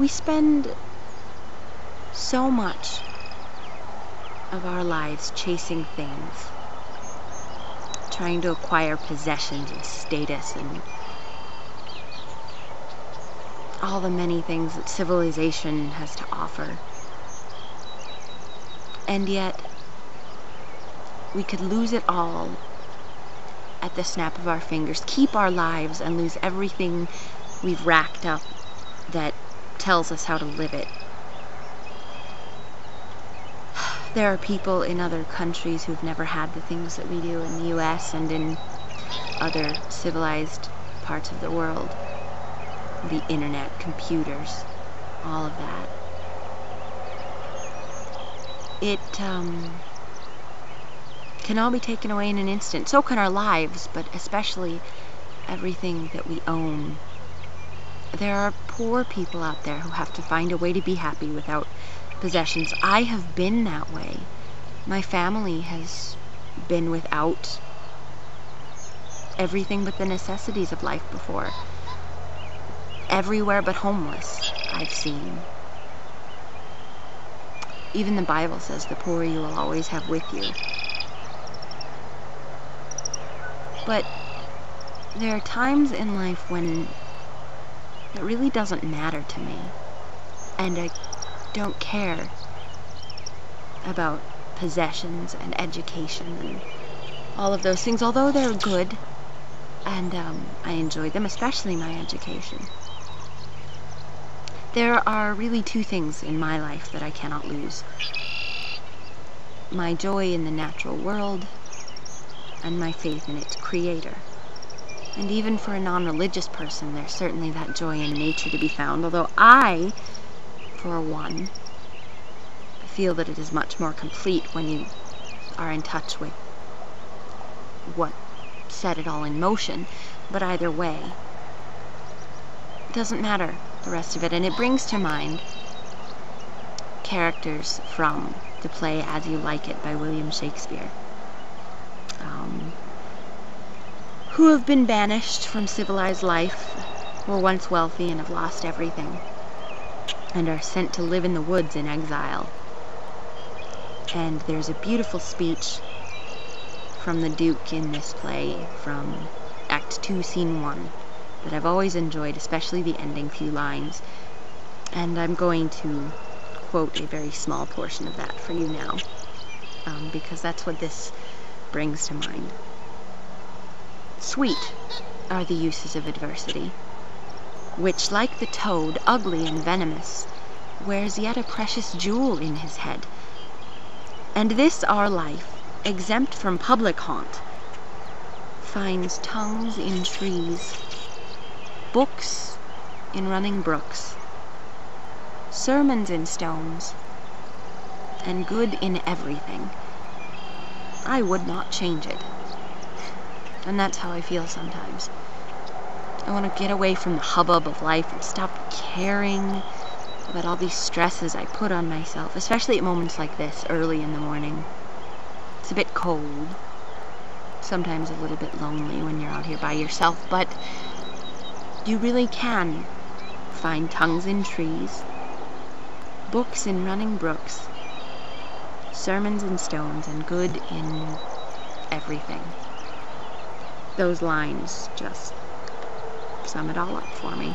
We spend so much of our lives chasing things, trying to acquire possessions and status and all the many things that civilization has to offer. And yet, we could lose it all at the snap of our fingers, keep our lives and lose everything we've racked up that tells us how to live it. There are people in other countries who've never had the things that we do in the US and in other civilized parts of the world. The internet, computers, all of that. It can all be taken away in an instant. So can our lives, but especially everything that we own. There are poor people out there who have to find a way to be happy without possessions. I have been that way. My family has been without everything but the necessities of life before. Everywhere but homeless, I've seen. Even the Bible says the poor you will always have with you. But there are times in life when it really doesn't matter to me, and I don't care about possessions and education and all of those things, although they're good, and I enjoy them, especially my education. There are really two things in my life that I cannot lose. My joy in the natural world and my faith in its creator. And even for a non-religious person, there's certainly that joy in nature to be found, although I, for one, feel that it is much more complete when you are in touch with what set it all in motion. But either way, it doesn't matter, the rest of it. And it brings to mind characters from the play As You Like It by William Shakespeare, who have been banished from civilized life, were once wealthy and have lost everything, and are sent to live in the woods in exile. And there's a beautiful speech from the Duke in this play, from Act 2, Scene 1, that I've always enjoyed, especially the ending few lines. And I'm going to quote a very small portion of that for you now, because that's what this brings to mind. Sweet are the uses of adversity, which, like the toad, ugly and venomous, wears yet a precious jewel in his head. And this our life, exempt from public haunt, finds tongues in trees, books in running brooks, sermons in stones, and good in everything. I would not change it. And that's how I feel sometimes. I want to get away from the hubbub of life and stop caring about all these stresses I put on myself, especially at moments like this, early in the morning. It's a bit cold, sometimes a little bit lonely when you're out here by yourself, but you really can find tongues in trees, books in running brooks, sermons in stones, and good in everything. Those lines just sum it all up for me.